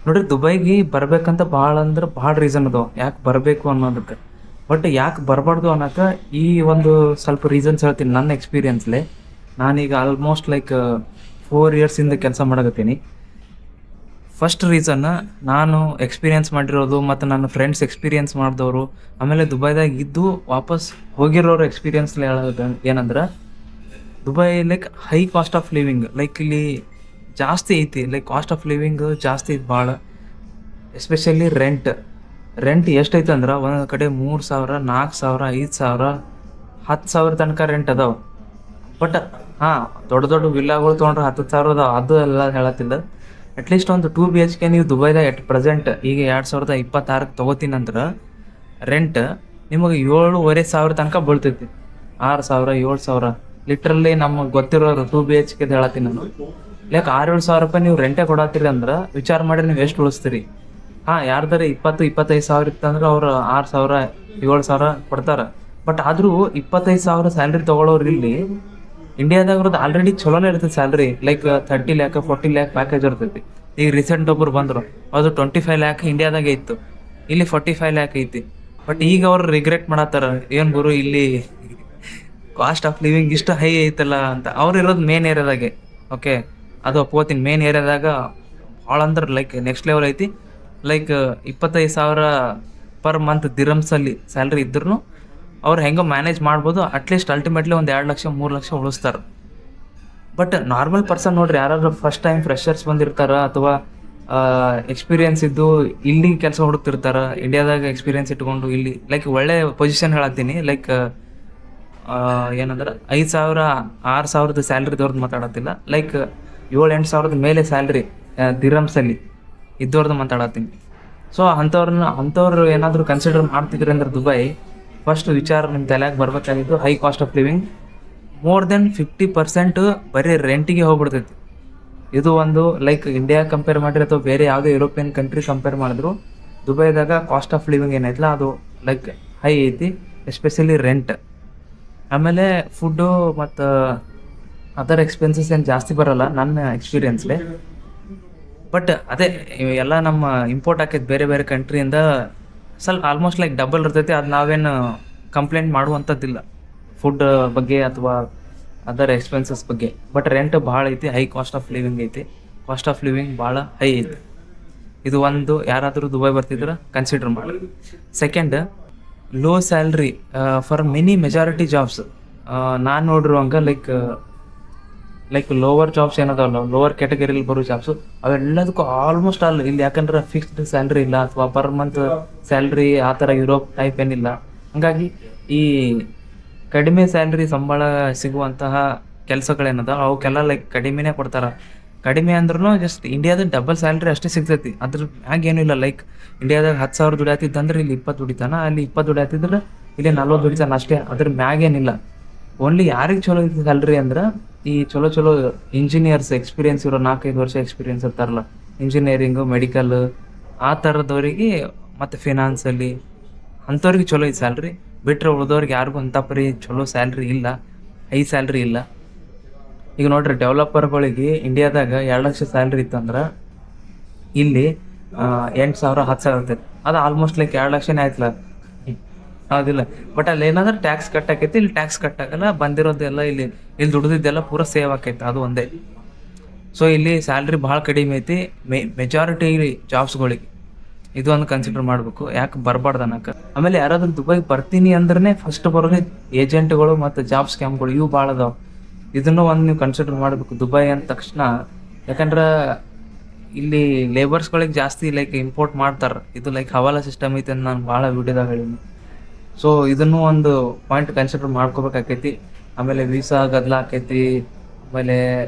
ನೋಡ್ರಿ ದುಬೈಗೆ ಬರ್ಬೇಕಂತ ಭಾಳ ಅಂದ್ರೆ ಭಾಳ ರೀಸನ್ ಅದಾವ ಯಾಕೆ ಬರಬೇಕು ಅನ್ನೋದಕ್ಕೆ. ಬಟ್ ಯಾಕೆ ಬರಬಾರ್ದು ಅನ್ನೋಕೆ ಈ ಒಂದು ಸ್ವಲ್ಪ ರೀಸನ್ಸ್ ಹೇಳ್ತೀನಿ ನನ್ನ ಎಕ್ಸ್ಪೀರಿಯನ್ಸ್ಲೆ. ನಾನೀಗ ಆಲ್ಮೋಸ್ಟ್ ಲೈಕ್ 4 ಇಯರ್ಸಿಂದ ಕೆಲಸ ಮಾಡಕತ್ತೀನಿ. ಫಸ್ಟ್ ರೀಸನ್ ನಾನು ಎಕ್ಸ್ಪೀರಿಯನ್ಸ್ ಮಾಡಿರೋದು ಮತ್ತು ನನ್ನ ಫ್ರೆಂಡ್ಸ್ ಎಕ್ಸ್ಪೀರಿಯನ್ಸ್ ಮಾಡಿದವರು, ಆಮೇಲೆ ದುಬೈದಾಗ ಇದ್ದು ವಾಪಸ್ ಹೋಗಿರೋರು ಎಕ್ಸ್ಪೀರಿಯನ್ಸ್ ಹೇಳೋದು ಏನಂದ್ರೆ, Dubai like high cost of living. Like ಇಲ್ಲಿ ಜಾಸ್ತಿ ಐತಿ, ಲೈಕ್ ಕಾಸ್ಟ್ ಆಫ್ ಲಿವಿಂಗ್ ಜಾಸ್ತಿ ಐತಿ ಭಾಳ. ಎಸ್ಪೆಷಲಿ ರೆಂಟ್ ಎಷ್ಟೈತೆ ಅಂದ್ರೆ ಒಂದೊಂದು ಕಡೆ 3,000, 4,000, 5,000, 10,000 ತನಕ ರೆಂಟ್ ಅದಾವೆ. ಬಟ್ ಹಾಂ, ದೊಡ್ಡ ದೊಡ್ಡ ವಿಲ್ಲಾಗಳು ತೊಗೊಂಡ್ರೆ 10,000 ಅದಾವೆ, ಅದು ಎಲ್ಲ ಹೇಳತ್ತಿಲ್ಲ. ಅಟ್ಲೀಸ್ಟ್ ಒಂದು 2 BHK ನೀವು ದುಬೈದಾಗ ಎಟ್ ಪ್ರೆಸೆಂಟ್ ಈಗ 2026 ತೊಗೋತೀನಂದ್ರೆ ರೆಂಟ್ ನಿಮಗೆ 7,500 ತನಕ ಬೀಳ್ತೈತಿ. 6,000, 7,000 ಲಿಟ್ರಲ್ಲಿ ನಮಗೆ ಗೊತ್ತಿರೋರು 2 BHK ಹೇಳತ್ತೀನಿ ನಾನು. ಲೈಕ್ 6,000-7,000 ರೂಪಾಯಿ ನೀವು ರೆಂಟೇ ಕೊಡತ್ತೀರಿ ಅಂದ್ರೆ ವಿಚಾರ ಮಾಡಿರಿ ನೀವು ಎಷ್ಟು ಉಳಿಸ್ತೀರಿ. ಹಾಂ, ಯಾರ್ದಾರೆ 20,000-25,000 ಇತ್ತಂದ್ರೆ ಅವ್ರು 6,000, 7,000 ಕೊಡ್ತಾರೆ. ಬಟ್ ಆದರೂ 25,000 ಸ್ಯಾಲ್ರಿ ತೊಗೊಳೋರು ಇಲ್ಲಿ ಇಂಡಿಯಾದಾಗ ಇರೋದು ಆಲ್ರೆಡಿ ಚಲೋನೇ ಇರ್ತೈತಿ salary. Like 30 lakh 40 lakh package ಇರ್ತೈತಿ. ಈಗ ರೀಸೆಂಟ್ ಒಬ್ಬರು ಬಂದರು, ಅದು 25 lakh ಇಂಡಿಯಾದಾಗೆ ಇತ್ತು, ಇಲ್ಲಿ 45 lakh ಐತಿ. ಬಟ್ ಈಗ ಅವ್ರು ರಿಗ್ರೆಟ್ ಮಾಡತ್ತಾರ, ಏನು ಗುರು ಇಲ್ಲಿ ಕಾಸ್ಟ್ ಆಫ್ ಲಿವಿಂಗ್ ಇಷ್ಟು ಹೈ ಐತಲ್ಲ ಅಂತ. ಅವ್ರು ಇರೋದು ಮೇನ್ ಏರಿಯಾದಾಗೆ. ಓಕೆ, ಅದು ಒಪ್ಕೋತೀನಿ, ಮೇನ್ ಏರಿಯಾದಾಗ ಭಾಳ ಅಂದ್ರೆ ಲೈಕ್ ನೆಕ್ಸ್ಟ್ ಲೆವೆಲ್ ಐತಿ. ಲೈಕ್ 25,000 ಪರ್ ಮಂತ್ ದಿರಮ್ಸಲ್ಲಿ ಸ್ಯಾಲ್ರಿ ಇದ್ರೂ ಅವ್ರು ಹೆಂಗೋ ಮ್ಯಾನೇಜ್ ಮಾಡ್ಬೋದು. ಅಟ್ಲೀಸ್ಟ್ ಅಲ್ಟಿಮೇಟ್ಲಿ ಒಂದು 2 ಲಕ್ಷ 3 ಲಕ್ಷ ಉಳಿಸ್ತಾರೆ. ಬಟ್ ನಾರ್ಮಲ್ ಪರ್ಸನ್ ನೋಡ್ರಿ, ಯಾರಾದ್ರೂ ಫಸ್ಟ್ ಟೈಮ್ ಫ್ರೆಷರ್ಸ್ ಬಂದಿರ್ತಾರ ಅಥವಾ ಎಕ್ಸ್ಪೀರಿಯನ್ಸ್ ಇದ್ದು ಇಲ್ಲಿ ಕೆಲಸ ಹುಡುಕ್ತಿರ್ತಾರ, ಇಂಡಿಯಾದಾಗ ಎಕ್ಸ್ಪೀರಿಯನ್ಸ್ ಇಟ್ಕೊಂಡು ಇಲ್ಲಿ ಲೈಕ್ ಒಳ್ಳೆ ಪೊಸಿಷನ್ ಹೇಳತ್ತೀನಿ. ಲೈಕ್ ಏನಂದ್ರೆ 5,000 6,000 ಸ್ಯಾಲ್ರಿದವ್ರದ್ದು ಮಾತಾಡತ್ತಿಲ್ಲ, ಲೈಕ್ 7,000-8,000 ಮೇಲೆ ಸ್ಯಾಲ್ರಿ ದಿರಮ್ಸಲ್ಲಿ ಇದ್ದವ್ರದ್ದು ಮಾತಾಡತ್ತೀನಿ. ಸೊ ಅಂಥವ್ರು ಏನಾದರೂ ಕನ್ಸಿಡರ್ ಮಾಡ್ತಿದ್ರಿ ಅಂದ್ರೆ ದುಬೈ, ಫಸ್ಟ್ ವಿಚಾರ ನಿಮ್ಮ ತಲೆಯಾಗ ಬರ್ಬೇಕಾಗಿದ್ದು high cost of living. More than 50% ಬರೀ ರೆಂಟಿಗೆ ಹೋಗ್ಬಿಡ್ತೈತಿ. ಇದು ಒಂದು ಲೈಕ್ ಇಂಡಿಯಾ ಕಂಪೇರ್ ಮಾಡಿರಿ ಅಥವಾ ಬೇರೆ ಯಾವುದೇ ಯುರೋಪಿಯನ್ ಕಂಟ್ರಿ ಕಂಪೇರ್ ಮಾಡಿದ್ರು ದುಬೈದಾಗ ಕಾಸ್ಟ್ ಆಫ್ ಲಿವಿಂಗ್ ಏನೈತಲ್ಲ ಅದು ಲೈಕ್ ಹೈ ಐತಿ, ಎಸ್ಪೆಷಲಿ ರೆಂಟ್. ಆಮೇಲೆ ಫುಡ್ಡು ಮತ್ತು ಅದರ್ ಎಕ್ಸ್ಪೆನ್ಸಸ್ ಏನು ಜಾಸ್ತಿ ಬರೋಲ್ಲ ನನ್ನ ಎಕ್ಸ್ಪೀರಿಯನ್ಸ್ಲೆ. ಬಟ್ ಅದೇ ಎಲ್ಲ ನಮ್ಮ ಇಂಪೋರ್ಟ್ ಆಕೈತೆ ಬೇರೆ ಬೇರೆ ಕಂಟ್ರಿಯಿಂದ, ಸ್ವಲ್ಪ ಆಲ್ಮೋಸ್ಟ್ ಲೈಕ್ ಡಬಲ್ ಇರ್ತೈತಿ. ಅದು ನಾವೇನು ಕಂಪ್ಲೇಂಟ್ ಮಾಡುವಂಥದ್ದಿಲ್ಲ ಫುಡ್ ಬಗ್ಗೆ ಅಥವಾ ಅದರ್ ಎಕ್ಸ್ಪೆನ್ಸಸ್ ಬಗ್ಗೆ. ಬಟ್ ರೆಂಟ್ ಭಾಳ ಐತಿ, ಹೈ ಕಾಸ್ಟ್ ಆಫ್ ಲಿವಿಂಗ್ ಐತಿ, ಕಾಸ್ಟ್ ಆಫ್ ಲಿವಿಂಗ್ ಭಾಳ ಹೈ ಐತಿ. ಇದು ಒಂದು ಯಾರಾದರೂ ದುಬೈ ಬರ್ತಿದ್ರೆ ಕನ್ಸಿಡರ್ ಮಾಡಿ. Second, low salary for many majority jobs. ನಾನು ನೋಡಿರುವಂಗೆ ಲೈಕ್ ಲೋವರ್ ಜಾಬ್ಸ್ ಏನದಾವಲ್ಲ, ಲೋವರ್ ಕ್ಯಾಟಗರಿಲಿ ಬರೋ ಜಾಬ್ಸು ಅವೆಲ್ಲದಕ್ಕೂ ಆಲ್ಮೋಸ್ಟ್ ಆಲ್ ಇಲ್ಲಿ. ಯಾಕಂದ್ರೆ ಫಿಕ್ಸ್ಡ್ ಸ್ಯಾಲ್ರಿ ಇಲ್ಲ ಅಥವಾ ಪರ್ ಮಂತ್ ಸ್ಯಾಲ್ರಿ ಆ ಥರ ಯುರೋಪ್ ಟೈಪ್ ಏನಿಲ್ಲ. ಹಾಗಾಗಿ ಈ ಕಡಿಮೆ ಸ್ಯಾಲ್ರಿ ಸಂಬಳ ಸಿಗುವಂತಹ ಕೆಲಸಗಳೇನದ ಅವಕ್ಕೆಲ್ಲ ಲೈಕ್ ಕಡಿಮೆನೇ ಕೊಡ್ತಾರೆ. ಕಡಿಮೆ ಅಂದ್ರೂ ಜಸ್ಟ್ ಇಂಡಿಯಾದ ಡಬಲ್ ಸ್ಯಾಲ್ರಿ ಅಷ್ಟೇ ಸಿಗ್ತೈತಿ, ಅದ್ರ ಮ್ಯಾಗ ಏನೂ ಇಲ್ಲ. ಲೈಕ್ ಇಂಡಿಯಾದಾಗ 10,000 ದುಡಿಯತ್ತಿದ್ದಂದ್ರೆ ಇಲ್ಲಿ 20 ದುಡಿತಾನ, ಅಲ್ಲಿ 20 ದುಡಿಯತ್ತಿದ್ರೆ ಇಲ್ಲಿ 40 ದುಡಿತಾನ ಅಷ್ಟೇ. ಅದ್ರ ಮ್ಯಾಗೇನಿಲ್ಲ. ಓನ್ಲಿ ಯಾರಿಗೆ ಚಲೋ ಐತಿ ಸ್ಯಾಲ್ರಿ ಅಂದ್ರೆ ಈ ಚಲೋ ಇಂಜಿನಿಯರ್ಸ್, ಎಕ್ಸ್ಪೀರಿಯನ್ಸ್ ಇರೋ 4-5 ವರ್ಷ ಎಕ್ಸ್ಪೀರಿಯನ್ಸ್ ಇರ್ತಾರಲ್ಲ, ಇಂಜಿನಿಯರಿಂಗು, ಮೆಡಿಕಲ್ ಆ ಥರದವ್ರಿಗೆ ಮತ್ತು ಫಿನಾನ್ಸಲ್ಲಿ ಅಂಥವ್ರಿಗೆ ಚಲೋ ಐತಿ ಸ್ಯಾಲ್ರಿ. ಬಿಟ್ಟರೆ ಉಳಿದವ್ರಿಗೆ ಯಾರಿಗೂ ಅಂಥ ಪರಿ ಚಲೋ ಸ್ಯಾಲ್ರಿ ಇಲ್ಲ, ಹೈ ಸ್ಯಾಲ್ರಿ ಇಲ್ಲ. ಈಗ ನೋಡ್ರಿ, ಡೆವಲಪರ್ಗಳಿಗೆ ಇಂಡಿಯಾದಾಗ 2 ಲಕ್ಷ ಸ್ಯಾಲ್ರಿ ಇತ್ತಂದ್ರೆ ಇಲ್ಲಿ 8,000 10,000 ಇರ್ತೈತಿ. ಅದು ಆಲ್ಮೋಸ್ಟ್ ಲೈಕ್ 2 ಲಕ್ಷನೇ ಆಯ್ತಲ್ಲ, ಹೌದಿಲ್ಲ. ಬಟ್ ಅಲ್ಲಿ ಏನಾದ್ರೆ ಟ್ಯಾಕ್ಸ್ ಕಟ್ ಆಕೈತಿ, ಇಲ್ಲಿ ಟ್ಯಾಕ್ಸ್ ಕಟ್ ಆಗಲ್ಲ. ಬಂದಿರೋದೆಲ್ಲ ಇಲ್ಲಿ ದುಡಿದಿದ್ದೆಲ್ಲ ಪೂರ ಸೇವ್ ಆಕೈತಿ, ಅದು ಒಂದೇ. ಸೊ ಇಲ್ಲಿ ಸ್ಯಾಲ್ರಿ ಭಾಳ ಕಡಿಮೆ ಐತಿ ಮೆಜಾರಿಟಿ ಜಾಬ್ಸ್ಗಳಿಗೆ. ಇದು ಒಂದು ಕನ್ಸಿಡರ್ ಮಾಡಬೇಕು, ಯಾಕೆ ಬರಬಾರ್ದು ಅನ್ನಕ್ಕೆ. ಆಮೇಲೆ ಯಾರಾದ್ರೂ ದುಬೈಗೆ ಬರ್ತೀನಿ ಅಂದ್ರೆ ಫಸ್ಟ್ ಬರೋದೇ ಏಜೆಂಟ್ಗಳು ಮತ್ತು ಜಾಬ್ ಸ್ಕ್ಯಾಮ್ಗಳು, ಇವು ಭಾಳ ಅದಾವೆ. ಇದನ್ನು ಒಂದು ನೀವು ಕನ್ಸಿಡರ್ ಮಾಡಬೇಕು ದುಬೈ ಅಂದ ತಕ್ಷಣ. ಯಾಕಂದ್ರೆ ಇಲ್ಲಿ ಲೇಬರ್ಸ್ಗಳಿಗೆ ಜಾಸ್ತಿ ಲೈಕ್ ಇಂಪೋರ್ಟ್ ಮಾಡ್ತಾರೆ. ಇದು ಲೈಕ್ ಹವಾಲಾ ಸಿಸ್ಟಮ್ ಐತೆ ಅಂತ ನಾನು ಭಾಳ ವಿಡಿಯೋದಾಗ ಹೇಳೀನಿ. ಸೊ ಇದನ್ನು ಒಂದು ಪಾಯಿಂಟ್ ಕನ್ಸಿಡರ್ ಮಾಡ್ಕೋಬೇಕಾಕೈತಿ. ಆಮೇಲೆ ವೀಸಾ ಗದ್ದಲ ಆಕೈತಿ. ಆಮೇಲೆ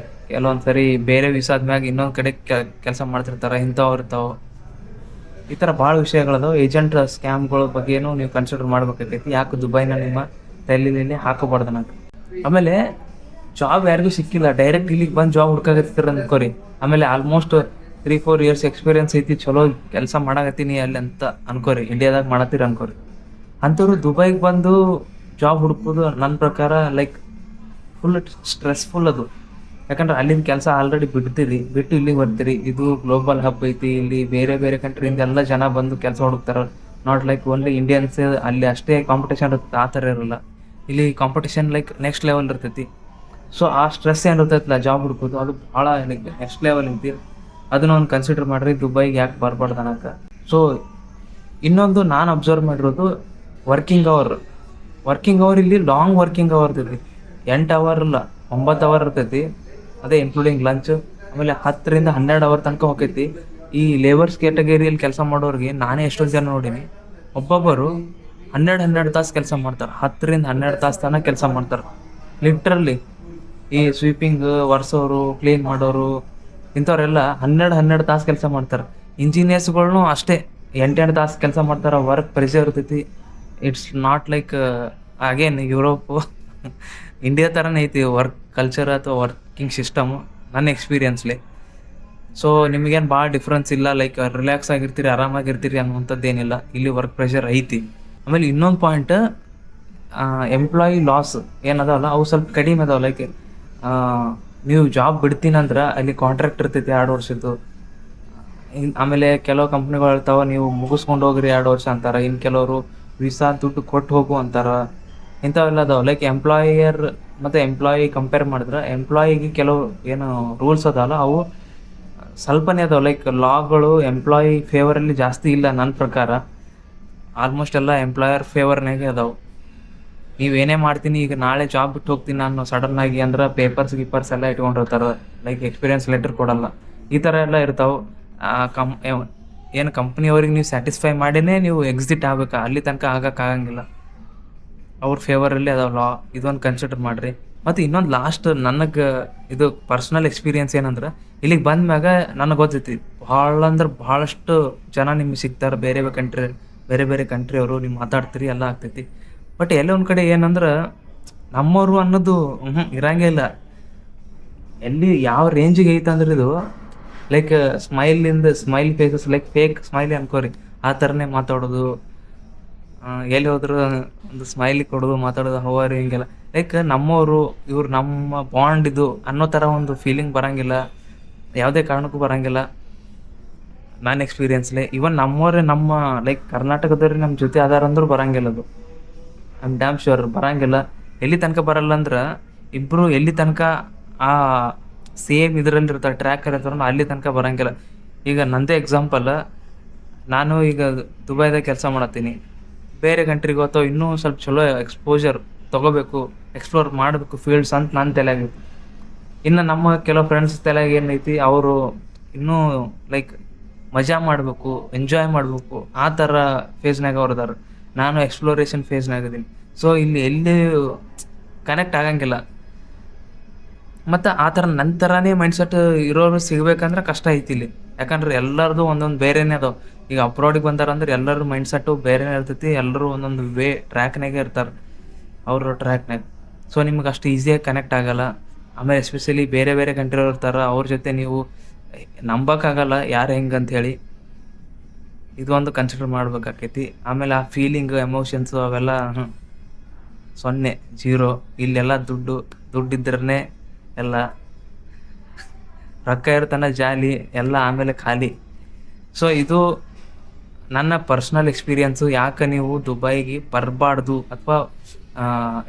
ಕೆಲವೊಂದು ಸರಿ ಬೇರೆ ವೀಸಾ ಆದ್ಮ್ಯಾಗ ಇನ್ನೊಂದು ಕಡೆ ಕೆಲಸ ಮಾಡ್ತಿರ್ತಾರೆ, ಇಂಥವ್ರು ಇರ್ತಾವೆ. ಈ ಥರ ಭಾಳ ವಿಷಯಗಳದಾವೆ. ಏಜೆಂಟ್ ಸ್ಕ್ಯಾಮ್ಗಳ ಬಗ್ಗೆನೂ ನೀವು ಕನ್ಸಿಡರ್ ಮಾಡ್ಬೇಕಾಕೈತಿ. ಯಾಕೆ ದುಬೈನ ನಿಮ್ಮ ತಲೆಯಲ್ಲಿ ಹಾಕೋಬಾರ್ದು ಅನ್ನೋಕೆ. ಆಮೇಲೆ ಜಾಬ್ ಯಾರಿಗೂ ಸಿಕ್ಕಿಲ್ಲ, ಡೈರೆಕ್ಟ್ ಇಲ್ಲಿಗೆ ಬಂದು ಜಾಬ್ ಹುಡ್ಕಾಗತ್ತಿರ ಅನ್ಕೋರಿ. ಆಮೇಲೆ ಆಲ್ಮೋಸ್ಟ್ 3-4 ಇಯರ್ಸ್ ಎಕ್ಸ್ಪೀರಿಯನ್ಸ್ ಐತಿ, ಚಲೋ ಕೆಲಸ ಮಾಡಾಕತ್ತೀನಿ ಅಲ್ಲಿ ಅಂತ ಅನ್ಕೋರಿ, ಇಂಡಿಯಾದಾಗ ಮಾಡತ್ತೀರಿ ಅನ್ಕೋರಿ. ಅಂಥವ್ರು ದುಬೈಗೆ ಬಂದು ಜಾಬ್ ಹುಡುಕೋದು ನನ್ನ ಪ್ರಕಾರ ಲೈಕ್ ಫುಲ್ ಸ್ಟ್ರೆಸ್ಫುಲ್ ಅದು. ಯಾಕಂದ್ರೆ ಅಲ್ಲಿನ ಕೆಲಸ ಆಲ್ರೆಡಿ ಬಿಟ್ಟು ಇಲ್ಲಿಗೆ ಬರ್ತೀರಿ. ಇದು ಗ್ಲೋಬಲ್ ಹಬ್ ಐತಿ, ಇಲ್ಲಿ ಬೇರೆ ಬೇರೆ ಕಂಟ್ರಿಯಿಂದ ಎಲ್ಲ ಜನ ಬಂದು ಕೆಲಸ ಹುಡುಕ್ತಾರ. ನಾಟ್ ಲೈಕ್ ಓನ್ಲಿ ಇಂಡಿಯನ್ಸ್ ಅಲ್ಲಿ ಅಷ್ಟೇ ಕಾಂಪಿಟೇಷನ್ ಇರುತ್ತೆ, ಆ ಥರ ಇರಲ್ಲ. ಇಲ್ಲಿ ಕಾಂಪಿಟೇಷನ್ ಲೈಕ್ ನೆಕ್ಸ್ಟ್ ಲೆವೆಲ್ ಇರ್ತೈತಿ. ಸೊ ಆ ಸ್ಟ್ರೆಸ್ ಏನು ಇರ್ತೈತಿಲ್ಲ ಜಾಬ್ ಹುಡ್ಕೋದು, ಅದು ಭಾಳ ನೆಕ್ಸ್ಟ್ ಲೆವೆಲ್ ಐತಿ. ಅದನ್ನ ಒಂದು ಕನ್ಸಿಡರ್ ಮಾಡ್ರಿ, ದುಬೈಗೆ ಯಾಕೆ ಬರಬಾರ್ದು ಅನ್ನಕ್ಕೆ. ಸೊ ಇನ್ನೊಂದು ನಾನು ಅಬ್ಸರ್ವ್ ಮಾಡಿರೋದು ವರ್ಕಿಂಗ್ ಅವರ್ ಇಲ್ಲಿ ಲಾಂಗ್ ವರ್ಕಿಂಗ್ ಅವರ್ ಇರ್ತೈತಿ. 8 ಅವರ್ ಇಲ್ಲ 9 ಅವರ್ ಇರ್ತೈತಿ, ಅದೇ ಇನ್ಕ್ಲೂಡಿಂಗ್ ಲಂಚ್. ಆಮೇಲೆ 10ರಿಂದ 12 ಅವರ್ ತನಕ ಹೋಗೈತಿ. ಈ ಲೇಬರ್ಸ್ ಕ್ಯಾಟಗರಿಯಲ್ಲಿ ಕೆಲಸ ಮಾಡೋರಿಗೆ ನಾನೇ ಎಷ್ಟೊಂದು ಜನ ನೋಡೀನಿ, ಒಬ್ಬೊಬ್ಬರು 12 ತಾಸು ಕೆಲಸ ಮಾಡ್ತಾರೆ, 10ರಿಂದ 12 ತಾಸು ತನಕ ಕೆಲಸ ಮಾಡ್ತಾರೆ ಲಿಟ್ರಲಿ. ಈ ಸ್ವೀಪಿಂಗ್ ವರ್ಸೋರು, ಕ್ಲೀನ್ ಮಾಡೋರು, ಇಂಥವ್ರೆಲ್ಲ 12 ತಾಸು ಕೆಲಸ ಮಾಡ್ತಾರೆ. ಇಂಜಿನಿಯರ್ಸ್ಗಳ್ನು ಅಷ್ಟೇ 8 ತಾಸು ಕೆಲಸ ಮಾಡ್ತಾರೆ. ವರ್ಕ್ ಪ್ರೆಷರ್ ಇರ್ತೈತಿ. It's not like again Europe India ಥರನೇ ಐತಿ ವರ್ಕ್ ಕಲ್ಚರ್ ಅಥವಾ ವರ್ಕಿಂಗ್ ಸಿಸ್ಟಮು ನನ್ನ ಎಕ್ಸ್ಪೀರಿಯನ್ಸ್ಲಿ. ಸೊ ನಿಮಗೇನು ಭಾಳ ಡಿಫ್ರೆನ್ಸ್ ಇಲ್ಲ, ಲೈಕ್ ರಿಲ್ಯಾಕ್ಸ್ ಆಗಿರ್ತೀರಿ, ಆರಾಮಾಗಿರ್ತೀರಿ ಅನ್ನುವಂಥದ್ದು ಏನಿಲ್ಲ. ಇಲ್ಲಿ ವರ್ಕ್ ಪ್ರೆಷರ್ ಐತಿ. ಆಮೇಲೆ ಇನ್ನೊಂದು ಪಾಯಿಂಟ್, ಎಂಪ್ಲಾಯಿ ಲಾಸ್ ಏನದಾವಲ್ಲ ಅವು ಸ್ವಲ್ಪ ಕಡಿಮೆ ಅದಾವ. ಲೈಕ್ ನೀವು ಜಾಬ್ ಬಿಡ್ತೀನಂದ್ರೆ ಅಲ್ಲಿ ಕಾಂಟ್ರಾಕ್ಟ್ ಇರ್ತೈತಿ 2 ವರ್ಷದ್ದು. ಆಮೇಲೆ ಕೆಲವು ಕಂಪ್ನಿಗಳು ಇರ್ತಾವೆ, ನೀವು ಮುಗಿಸ್ಕೊಂಡು ಹೋಗ್ರಿ 2 ವರ್ಷ ಅಂತಾರೆ. ಇನ್ನು ಕೆಲವರು ವೀಸಾ ದುಡ್ಡು ಕೊಟ್ಟು ಹೋಗು ಅಂತಾರೆ. ಇಂಥವೆಲ್ಲ ಅದಾವೆ. ಲೈಕ್ ಎಂಪ್ಲಾಯರ್ ಮತ್ತು ಎಂಪ್ಲಾಯಿ ಕಂಪೇರ್ ಮಾಡಿದ್ರೆ ಎಂಪ್ಲಾಯಿಗೆ ಕೆಲವು ಏನು ರೂಲ್ಸ್ ಅದಾವಲ್ಲ ಅವು ಸ್ವಲ್ಪನೇ ಅದಾವೆ. ಲೈಕ್ ಲಾಗಳು ಎಂಪ್ಲಾಯಿ ಫೇವರಲ್ಲಿ ಜಾಸ್ತಿ ಇಲ್ಲ ನನ್ನ ಪ್ರಕಾರ. ಆಲ್ಮೋಸ್ಟ್ ಎಲ್ಲ ಎಂಪ್ಲಾಯರ್ ಫೇವರ್ನಾಗೆ ಅದಾವೆ. ನೀವೇನೇ ಮಾಡ್ತೀನಿ, ಈಗ ನಾಳೆ ಜಾಬ್ ಬಿಟ್ಟು ಹೋಗ್ತೀನಿ ನಾನು ಸಡನ್ನಾಗಿ ಅಂದ್ರೆ ಪೇಪರ್ಸ್ ಎಲ್ಲ ಇಟ್ಕೊಂಡಿರ್ತಾರೆ. ಲೈಕ್ ಎಕ್ಸ್ಪೀರಿಯನ್ಸ್ ಲೆಟರ್ ಕೊಡಲ್ಲ, ಈ ಥರ ಎಲ್ಲ ಇರ್ತಾವೆ. ಏನು ಕಂಪ್ನಿಯವ್ರಿಗೆ ನೀವು ಸ್ಯಾಟಿಸ್ಫೈ ಮಾಡಿನೇ ನೀವು ಎಕ್ಸಿಟ್ ಆಗ್ಬೇಕು, ಅಲ್ಲಿ ತನಕ ಆಗಂಗಿಲ್ಲ. ಅವ್ರ ಫೇವರಲ್ಲಿ ಅದಾವ ಲಾ, ಇದೊಂದು ಕನ್ಸಿಡರ್ ಮಾಡಿರಿ. ಮತ್ತು ಇನ್ನೊಂದು ಲಾಸ್ಟ್ ನನಗೆ ಇದು ಪರ್ಸ್ನಲ್ ಎಕ್ಸ್ಪೀರಿಯನ್ಸ್ ಏನಂದ್ರೆ, ಇಲ್ಲಿಗೆ ಬಂದ ಮ್ಯಾಗ ನನಗೆ ಗೊತ್ತೈತಿ ಭಾಳಷ್ಟು ಜನ ನಿಮ್ಗೆ ಸಿಗ್ತಾರೆ. ಬೇರೆ ಬೇರೆ ಕಂಟ್ರಿಯವರು, ನೀವು ಮಾತಾಡ್ತೀರಿ, ಎಲ್ಲ ಆಗ್ತೈತಿ. ಬಟ್ ಎಲ್ಲ ಒಂದು ಕಡೆ ಏನಂದ್ರೆ ನಮ್ಮವರು ಅನ್ನೋದು ಇರಂಗೇ ಇಲ್ಲ. ಎಲ್ಲಿ ಯಾವ ರೇಂಜಿಗೆ ಐತಂದ್ರೆ ಇದು like smile faces, like fake smiley ಅನ್ಕೋರಿ, ಆ ಥರನೇ ಮಾತಾಡೋದು. ಎಲ್ಲಿ ಹೋದ್ರು ಒಂದು ಸ್ಮೈಲಿ ಕೊಡೋದು, ಮಾತಾಡೋದು, ಹವಾರಿ, ಹಿಂಗೆಲ್ಲ. ಲೈಕ್ ನಮ್ಮವರು ಇವ್ರು ನಮ್ಮ ಬಾಂಡ್ ಇದು ಅನ್ನೋ ಥರ ಒಂದು ಫೀಲಿಂಗ್ ಬರೋಂಗಿಲ್ಲ, ಯಾವುದೇ ಕಾರಣಕ್ಕೂ ಬರೋಂಗಿಲ್ಲ ನನ್ನ ಎಕ್ಸ್ಪೀರಿಯನ್ಸ್ಲಿ. ಇವನ್ ನಮ್ಮವ್ರೆ ನಮ್ಮ ಲೈಕ್ ಕರ್ನಾಟಕದವ್ರಿಗೆ ನಮ್ಮ ಜೊತೆ ಅದಾರ ಅಂದ್ರೂ ಬರೋಂಗಿಲ್ಲ. ಅದು ಐ ಆಮ್ ಡ್ಯಾಮ್ ಶ್ಯೂರ್ ಬರೋಂಗಿಲ್ಲ. ಎಲ್ಲಿ ತನಕ ಬರಲ್ಲ ಅಂದ್ರೆ ಇಬ್ಬರು ಎಲ್ಲಿ ತನಕ ಆ ಸೇಮ್ ಇದರಲ್ಲಿ ಇರ್ತಾರೆ, ಟ್ರ್ಯಾಕ್ ಇರ್ತಾರ, ಅಲ್ಲಿ ತನಕ ಬರೋಂಗಿಲ್ಲ. ಈಗ ನಂದೇ ಎಕ್ಸಾಂಪಲ್, ನಾನು ಈಗ ದುಬೈದಾಗ ಕೆಲಸ ಮಾಡತ್ತೀನಿ. ಬೇರೆ ಕಂಟ್ರಿಗೆ ಅಥವಾ ಇನ್ನೂ ಸ್ವಲ್ಪ ಚಲೋ ಎಕ್ಸ್ಪೋಜರ್ ತೊಗೋಬೇಕು, ಎಕ್ಸ್ಪ್ಲೋರ್ ಮಾಡಬೇಕು ಫೀಲ್ಡ್ಸ್ ಅಂತ ನನ್ನ ತಲೆಯಾಗಿತ್ತು. ಇನ್ನು ನಮ್ಮ ಕೆಲವು ಫ್ರೆಂಡ್ಸ್ ತಲೆಯಾಗ ಏನೈತಿ, ಅವರು ಇನ್ನೂ ಲೈಕ್ ಮಜಾ ಮಾಡಬೇಕು, ಎಂಜಾಯ್ ಮಾಡಬೇಕು, ಆ ಥರ ಫೇಸ್ನಾಗ ಅವ್ರದಾರ. ನಾನು ಎಕ್ಸ್ಪ್ಲೋರೇಷನ್ ಫೇಸ್ನಾಗ ಇದೀನಿ. ಸೊ ಇಲ್ಲಿ ಎಲ್ಲಿ ಕನೆಕ್ಟ್ ಆಗಂಗಿಲ್ಲ. ಮತ್ತು ಆ ಥರ ನನ್ನ ಥರನೇ ಮೈಂಡ್ಸೆಟ್ ಇರೋರು ಸಿಗ್ಬೇಕಂದ್ರೆ ಕಷ್ಟ ಐತಿ ಇಲ್ಲಿ. ಯಾಕಂದ್ರೆ ಎಲ್ಲರದು ಒಂದೊಂದು ಬೇರೆನೇ ಅದಾವೆ. ಈಗ ಅಬ್ರಾಡಿಗೆ ಬಂದಾರಂದ್ರೆ ಎಲ್ಲರ ಮೈಂಡ್ಸೆಟ್ಟು ಬೇರೆನೇ ಇರ್ತೈತಿ. ಎಲ್ಲರೂ ಒಂದೊಂದು ಟ್ರ್ಯಾಕ್ನಾಗೆ ಇರ್ತಾರೆ, ಅವ್ರ ಟ್ರ್ಯಾಕ್ನಾಗ. ಸೊ ನಿಮ್ಗೆ ಅಷ್ಟು ಈಸಿಯಾಗಿ ಕನೆಕ್ಟ್ ಆಗಲ್ಲ. ಆಮೇಲೆ ಎಸ್ಪೆಷಲಿ ಬೇರೆ ಬೇರೆ ಕಂಟ್ರಿಯವ್ರು ಇರ್ತಾರೆ, ಅವ್ರ ಜೊತೆ ನೀವು ನಂಬೋಕ್ಕಾಗಲ್ಲ ಯಾರು ಹೆಂಗೆ ಅಂಥೇಳಿ. ಇದೊಂದು ಕನ್ಸಿಡರ್ ಮಾಡ್ಬೇಕಾಕೈತಿ. ಆಮೇಲೆ ಆ ಫೀಲಿಂಗ್, ಎಮೋಷನ್ಸು ಅವೆಲ್ಲ 0 ಇಲ್ಲೆಲ್ಲ ದುಡ್ಡಿದ್ರೇ ಎಲ್ಲ. ರೊಕ್ಕ ಇರ್ತಾನೆ ಜಾಲಿ, ಎಲ್ಲ ಆಮೇಲೆ ಖಾಲಿ. ಸೊ ಇದು ನನ್ನ ಪರ್ಸ್ನಲ್ ಎಕ್ಸ್ಪೀರಿಯನ್ಸು. ಯಾಕೆ ನೀವು ದುಬೈಗೆ ಬರಬಾರ್ದು, ಅಥವಾ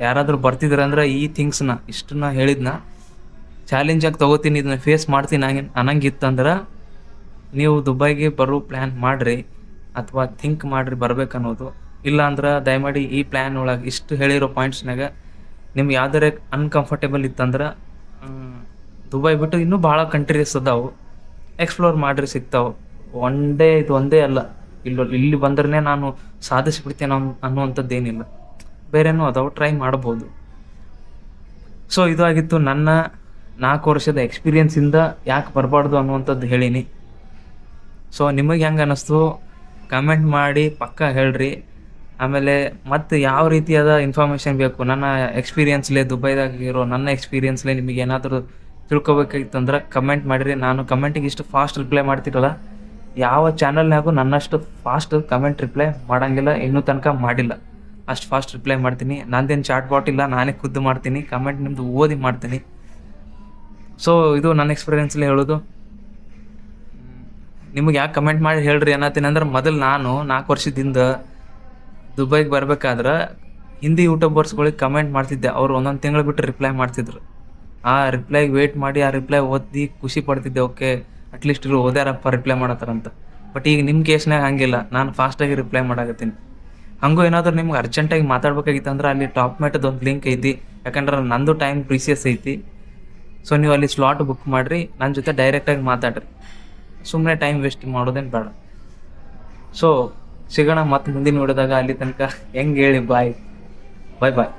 ಯಾರಾದರೂ ಬರ್ತಿದ್ರಂದ್ರೆ ಈ ಥಿಂಗ್ಸ್ನ ಇಷ್ಟನ್ನ ಹೇಳಿದ್ನ ಚಾಲೆಂಜಾಗಿ ತೊಗೋತೀನಿ, ಇದನ್ನ ಫೇಸ್ ಮಾಡ್ತೀನಿ ಅನ್ನಂಗಿತ್ತಂದ್ರೆ ನೀವು ದುಬೈಗೆ ಬರೋ ಪ್ಲ್ಯಾನ್ ಮಾಡಿರಿ, ಅಥವಾ ಥಿಂಕ್ ಮಾಡಿರಿ ಬರ್ಬೇಕನ್ನೋದು. ಇಲ್ಲ ಅಂದ್ರೆ ದಯಮಾಡಿ ಈ ಪ್ಲ್ಯಾನ್ ಒಳಗೆ ಇಷ್ಟು ಹೇಳಿರೋ ಪಾಯಿಂಟ್ಸ್ನಾಗ ನಿಮ್ಗೆ ಯಾವ್ದಾರೆ ಅನ್ಕಂಫರ್ಟೇಬಲ್ ಇತ್ತಂದ್ರೆ ದುಬೈ ಬಿಟ್ಟು ಇನ್ನೂ ಭಾಳ ಕಂಟ್ರೀಸ್ ಅದಾವು, ಎಕ್ಸ್ಪ್ಲೋರ್ ಮಾಡಿರಿ, ಸಿಗ್ತಾವೆ. ಇದು ಒಂದೇ ಅಲ್ಲ, ಇಲ್ಲಿ ಬಂದ್ರೆ ನಾನು ಸಾಧಿಸ್ಬಿಡ್ತೇನೆ ಅನ್ನುವಂಥದ್ದೇನಿಲ್ಲ, ಬೇರೆನೂ ಅದಾವೆ, ಟ್ರೈ ಮಾಡ್ಬೋದು. ಸೊ ಇದು ಆಗಿತ್ತು ನನ್ನ 4 ವರ್ಷದ ಎಕ್ಸ್ಪೀರಿಯನ್ಸಿಂದ ಯಾಕೆ ಬರಬಾರ್ದು ಅನ್ನುವಂಥದ್ದು ಹೇಳೀನಿ. ಸೊ ನಿಮಗೆ ಹೆಂಗೆ ಅನ್ನಿಸ್ತು ಕಮೆಂಟ್ ಮಾಡಿ ಪಕ್ಕ ಹೇಳ್ರಿ. ಆಮೇಲೆ ಮತ್ತು ಯಾವ ರೀತಿಯಾದ ಇನ್ಫಾರ್ಮೇಷನ್ ಬೇಕು ನನ್ನ ಎಕ್ಸ್ಪೀರಿಯನ್ಸ್ಲೇ, ದುಬೈದಾಗ ಇರೋ ನನ್ನ ಎಕ್ಸ್ಪೀರಿಯನ್ಸ್ಲೇ ನಿಮಗೆ ಏನಾದರೂ ತಿಳ್ಕೊಬೇಕಾಗಿತ್ತಂದ್ರೆ ಕಮೆಂಟ್ ಮಾಡಿರಿ. ನಾನು ಕಮೆಂಟಿಗೆ ಇಷ್ಟು ಫಾಸ್ಟ್ ರಿಪ್ಲೈ ಮಾಡ್ತಿರಲ್ಲ, ಯಾವ ಚಾನಲ್ನಾಗೂ ನನ್ನಷ್ಟು ಫಾಸ್ಟ್ ಕಮೆಂಟ್ ರಿಪ್ಲೈ ಮಾಡೋಂಗಿಲ್ಲ, ಇನ್ನೂ ತನಕ ಮಾಡಿಲ್ಲ. ಅಷ್ಟು ಫಾಸ್ಟ್ ರಿಪ್ಲೈ ಮಾಡ್ತೀನಿ. ನಂದೇನು ಚಾಟ್ ಬಾಟ್ ಇಲ್ಲ, ನಾನೇ ಖುದ್ದು ಮಾಡ್ತೀನಿ. ಕಮೆಂಟ್ ನಿಮ್ಮದು ಓದಿ ಮಾಡ್ತೀನಿ. ಸೊ ಇದು ನನ್ನ ಎಕ್ಸ್ಪೀರಿಯೆನ್ಸ್ಲಿ ಹೇಳೋದು. ನಿಮ್ಗೆ ಯಾಕೆ ಕಮೆಂಟ್ ಮಾಡಿ ಹೇಳ್ರಿ ಅನ್ನತ್ತೀನಿ ಅಂದ್ರೆ, ಮೊದಲು ನಾನು 4 ವರ್ಷದಿಂದ ದುಬೈಗೆ ಬರ್ಬೇಕಾದ್ರೆ ಹಿಂದಿ ಯೂಟ್ಯೂಬರ್ಸ್ಗಳಿಗೆ ಕಮೆಂಟ್ ಮಾಡ್ತಿದ್ದೆ. ಅವ್ರು ಒಂದೊಂದು ತಿಂಗಳು ಬಿಟ್ಟು ರಿಪ್ಲೈ ಮಾಡ್ತಿದ್ರು. ಆ ರಿಪ್ಲೈಗೆ ವೇಟ್ ಮಾಡಿ ಆ ರಿಪ್ಲೈ ಓದಿ ಖುಷಿ ಪಡ್ತಿದ್ದೆ. ಓಕೆ, ಅಟ್ಲೀಸ್ಟ್ ಇವ್ರು ಓದ್ಯಾರಪ್ಪ ರಿಪ್ಲೈ ಮಾಡತ್ತಾರಂತ. ಬಟ್ ಈಗ ನಿಮ್ಮ ಕೇಸ್ನಾಗ ಹಂಗಿಲ್ಲ, ನಾನು ಫಾಸ್ಟಾಗಿ ರಿಪ್ಲೈ ಮಾಡಾಕತ್ತೀನಿ. ಹಂಗೂ ಏನಾದರೂ ನಿಮ್ಗೆ ಅರ್ಜೆಂಟಾಗಿ ಮಾತಾಡ್ಬೇಕಾಗಿತ್ತು ಅಂದ್ರೆ ಅಲ್ಲಿ ಟಾಪ್ ಮೇಟದ್ದು ಒಂದು ಲಿಂಕ್ ಐತಿ. ಯಾಕಂದ್ರೆ ನಂದು ಟೈಮ್ ಪ್ರೀಸಿಯಸ್ ಐತಿ. ಸೊ ನೀವು ಅಲ್ಲಿ ಸ್ಲಾಟ್ ಬುಕ್ ಮಾಡಿರಿ, ನನ್ನ ಜೊತೆ ಡೈರೆಕ್ಟಾಗಿ ಮಾತಾಡ್ರಿ. ಸುಮ್ಮನೆ ಟೈಮ್ ವೇಸ್ಟ್ ಮಾಡೋದೇನು ಬೇಡ. ಸೊ ಸಿಗೋಣ ಮತ್ತೆ ಮುಂದಿನ ನೋಡಿದಾಗ. ಅಲ್ಲಿ ತನಕ ಹೆಂಗೆ ಹೇಳಿ ಬಾಯ್ ಬಾಯ್.